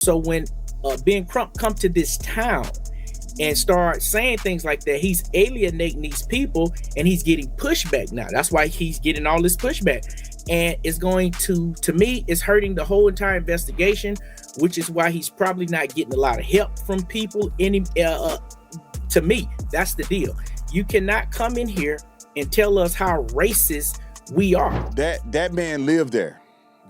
So when Ben Crump come to this town and start saying things like that, he's alienating these people and he's getting pushback now. That's why he's getting all this pushback. And it's going to me, it's hurting the whole entire investigation, which is why he's probably not getting a lot of help from people. To me, that's the deal. You cannot come in here and tell us how racist we are. That man lived there.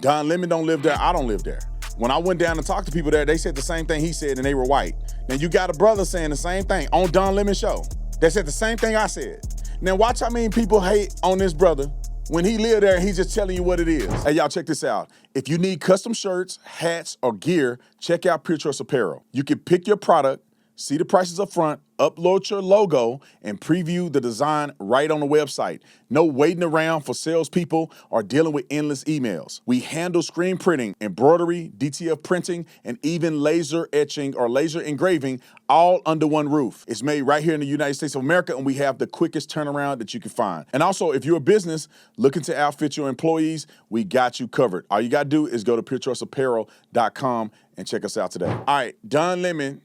Don Lemon don't live there. I don't live there. When I went down and talked to people there, they said the same thing he said, and they were white. Now, you got a brother saying the same thing on Don Lemon's show. They said the same thing I said. Now, watch how many people hate on this brother when he lived there and he's just telling you what it is. Hey, y'all, check this out. If you need custom shirts, hats, or gear, check out Pure Choice Apparel. You can pick your product, see the prices up front, upload your logo, and preview the design right on the website. No waiting around for salespeople or dealing with endless emails. We handle screen printing, embroidery, DTF printing, and even laser etching or laser engraving all under one roof. It's made right here in the United States of America, and we have the quickest turnaround that you can find. And also, if you're a business looking to outfit your employees, we got you covered. All you got to do is go to purechoiceapparel.com and check us out today. All right, Don Lemon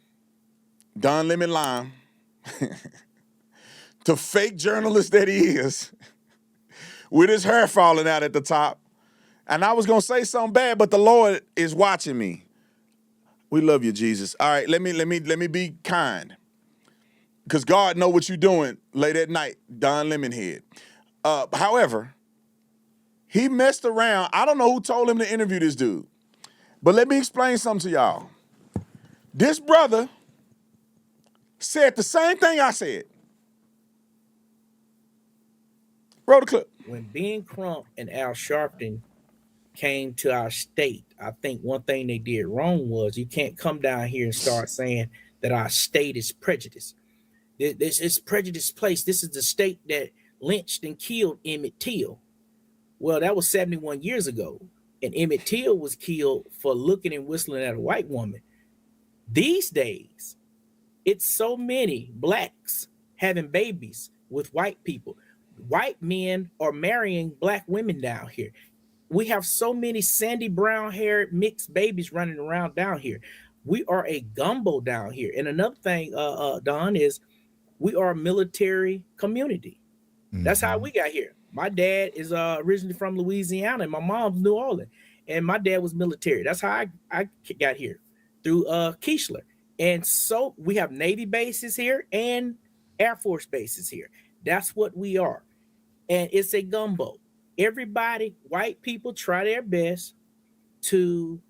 Lime, the fake journalist that he is, with his hair falling out at the top. And I was going to say something bad, but the Lord is watching me. We love you, Jesus. All right, let me be kind. Because God know what you're doing late at night, Don Lemonhead. However, he messed around. I don't know who told him to interview this dude. But let me explain something to y'all. This brother said the same thing I said. Roll the clip. When Ben Crump and Al Sharpton came to our state, I think one thing they did wrong was you can't come down here and start saying that our state is prejudiced. This is prejudiced place. This is the state that lynched and killed Emmett Till. Well, that was 71 years ago. And Emmett Till was killed for looking and whistling at a white woman. These days, it's so many blacks having babies with white people. White men are marrying black women down here. We have so many sandy brown haired mixed babies running around down here. We are a gumbo down here. And another thing, Don, is we are a military community. Mm-hmm. That's how we got here. My dad is originally from Louisiana and my mom's New Orleans. And my dad was military. That's how I got here, through Keishler. And so we have Navy bases here and Air Force bases here. That's what we are. And it's a gumbo. Everybody, white people, try their best to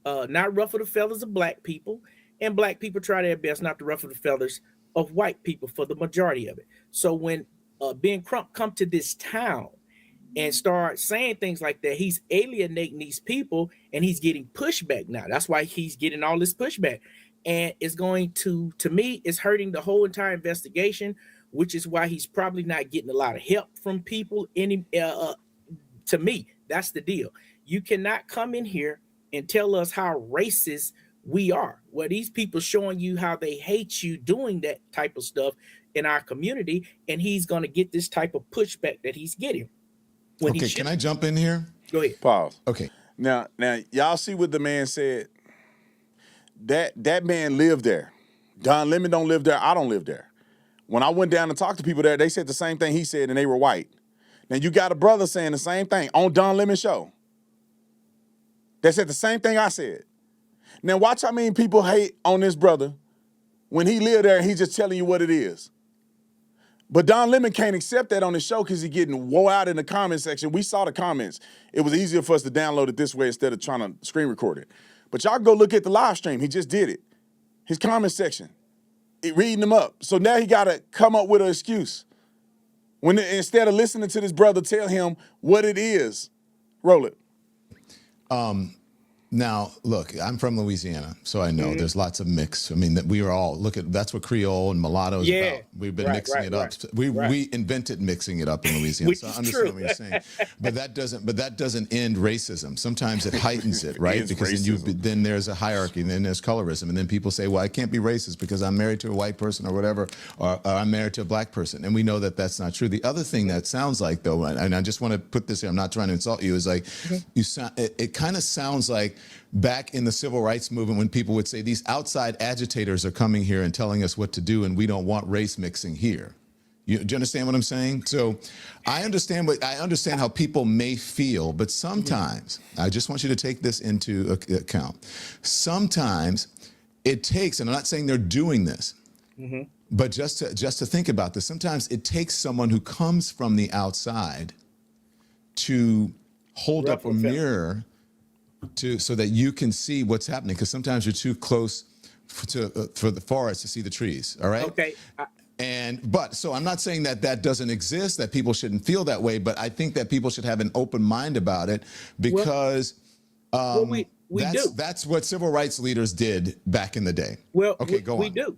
not ruffle the feathers of black people. And black people try their best not to ruffle the feathers of white people for the majority of it. So when Ben Crump come to this town and start saying things like that, he's alienating these people and he's getting pushback now. That's why he's getting all this pushback. And it's going to me, it's hurting the whole entire investigation, which is why he's probably not getting a lot of help from people. To me, that's the deal. You cannot come in here and tell us how racist we are. Well, these people showing you how they hate you doing that type of stuff in our community, and he's going to get this type of pushback that he's getting. Okay, can I jump in here? Go ahead. Pause. Okay. Now, y'all see what the man said? That man lived there. Don Lemon don't live there. I don't live there. When I went down and talked to people there, they said the same thing he said, and they were white. Now, you got a brother saying the same thing on Don Lemon's show. They said the same thing I said. Now, watch how many people hate on this brother when he lived there and he's just telling you what it is. But Don Lemon can't accept that on his show because he's getting wore out in the comment section. We saw the comments. It was easier for us to download it this way instead of trying to screen record it. But y'all go look at the live stream. He just did it. His comment section. Reading them up. So now he got to come up with an excuse. Instead of listening to this brother tell him what it is. Roll it. Now, look, I'm from Louisiana, so I know there's lots of mix. I mean, we are all, that's what Creole and mulatto is about. We've been mixing it up. We invented mixing it up in Louisiana, so I understand what you're saying. But that doesn't end racism. Sometimes it heightens it, right? Because then there's a hierarchy, and then there's colorism, and then people say, well, I can't be racist because I'm married to a white person or whatever, or I'm married to a black person. And we know that that's not true. The other thing that sounds like, though, and I just want to put this here, I'm not trying to insult you, is like, it kind of sounds like back in the civil rights movement when people would say these outside agitators are coming here and telling us what to do and we don't want race mixing here. Do you understand what I'm saying? So I understand how people may feel, but sometimes, I just want you to take this into account. Sometimes it takes, and I'm not saying they're doing this, but just to think about this, sometimes it takes someone who comes from the outside to hold up a mirror so that you can see what's happening, because sometimes you're too close for the forest to see the trees. All right. Okay. So I'm not saying that doesn't exist, that people shouldn't feel that way, but I think that people should have an open mind about it, because we do. That's what civil rights leaders did back in the day. Well, okay, go on. We do.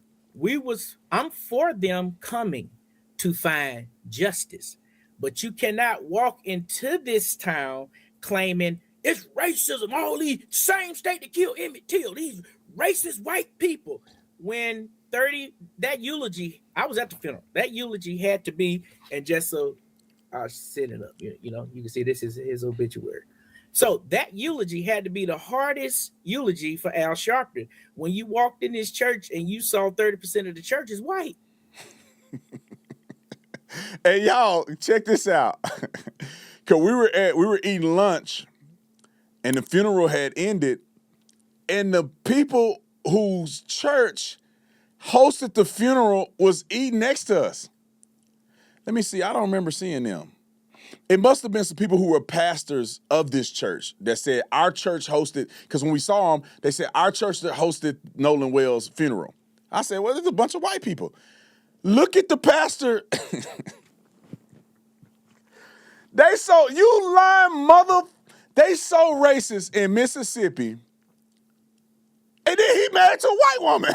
I'm for them coming to find justice, but you cannot walk into this town claiming it's racism. All these same state that killed Emmett Till, these racist white people. When that eulogy, I was at the funeral. That eulogy had to be, and just so I'll set it up, you can see this is his obituary. So that eulogy had to be the hardest eulogy for Al Sharpton. When you walked in this church and you saw 30% of the church is white. Hey, y'all, check this out. Cause we were eating lunch, and the funeral had ended, and the people whose church hosted the funeral was eating next to us. Let me see. I don't remember seeing them. It must have been some people who were pastors of this church that said our church hosted, because when we saw them, they said our church that hosted Nolan Wells' funeral. I said, well, there's a bunch of white people. Look at the pastor. They so racist in Mississippi. And then he married to a white woman.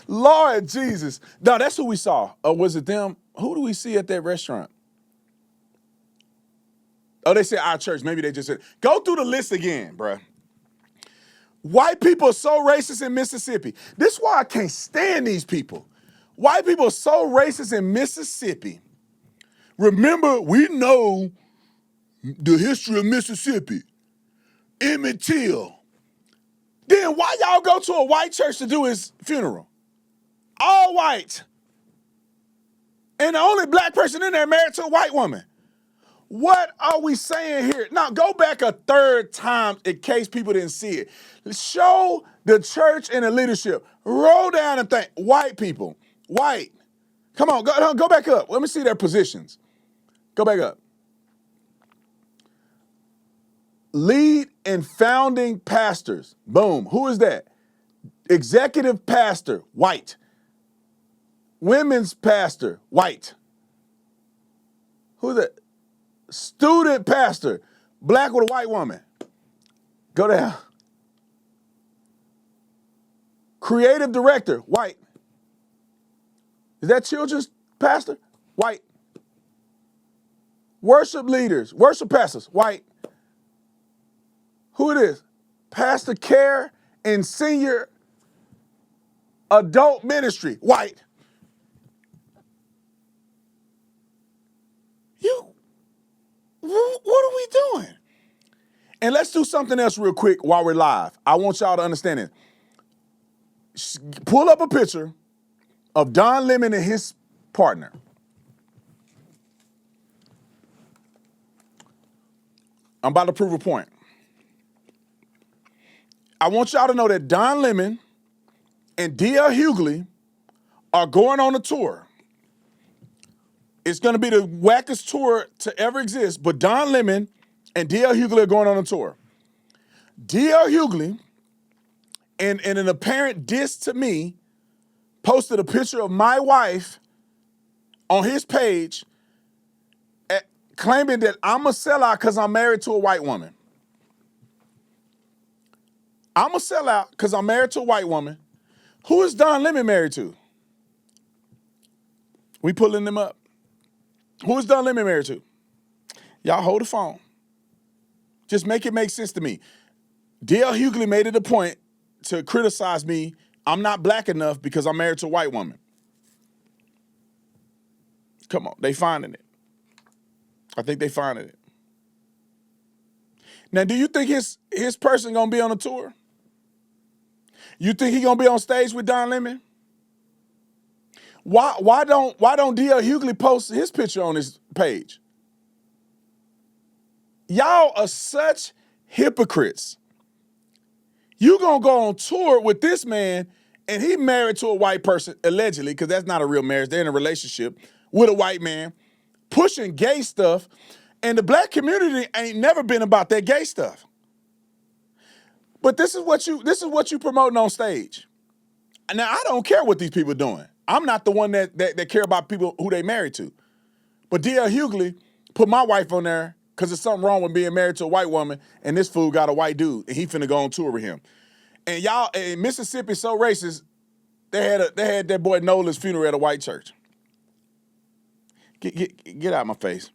Lord Jesus. No, that's who we saw. Or was it them? Who do we see at that restaurant? Oh, they said our church. Maybe they just said, go through the list again, bruh. White people are so racist in Mississippi. This is why I can't stand these people. White people are so racist in Mississippi. Remember, we know the history of Mississippi. Emmett Till. Then why y'all go to a white church to do his funeral? All white. And the only black person in there married to a white woman. What are we saying here? Now, go back a third time in case people didn't see it. Show the church and the leadership. Roll down and think. White people. White. Come on, go back up. Let me see their positions. Go back up. Lead and founding pastors. Boom. Who is that? Executive pastor. White. Women's pastor. White. Who's that? Student pastor, black with a white woman. Go down. Creative director, white. Is that children's pastor? White. Worship leaders, worship pastors, white. Who it is? Pastor care and senior adult ministry, white. What are we doing? And let's do something else real quick while we're live. I want y'all to understand it. Pull up a picture of Don Lemon and his partner. I'm about to prove a point. I want y'all to know that Don Lemon and D.L. Hughley are going on a tour. It's going to be the wackest tour to ever exist, but Don Lemon and D.L. Hughley are going on a tour. D.L. Hughley, in an apparent diss to me, posted a picture of my wife on his page claiming that I'm a sellout because I'm married to a white woman. I'm a sellout because I'm married to a white woman. Who is Don Lemon married to? We pulling them up. Who is Don Lemon married to? Y'all hold the phone. Just make it make sense to me. D.L. Hughley made it a point to criticize me. I'm not black enough because I'm married to a white woman. Come on, they finding it. I think they finding it. Now, do you think his person gonna be on a tour? You think he gonna be on stage with Don Lemon? Why don't D.L. Hughley post his picture on his page? Y'all are such hypocrites. You gonna go on tour with this man, and he married to a white person, allegedly, because that's not a real marriage. They're in a relationship with a white man, pushing gay stuff, and the black community ain't never been about that gay stuff. But this is what you promoting on stage. Now, I don't care what these people are doing. I'm not the one that care about people who they married to. But D.L. Hughley put my wife on there because there's something wrong with being married to a white woman, and this fool got a white dude, and he finna go on tour with him. And y'all, in Mississippi, so racist, they had that boy Nolan's funeral at a white church. Get out of my face.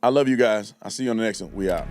I love you guys. I'll see you on the next one. We out.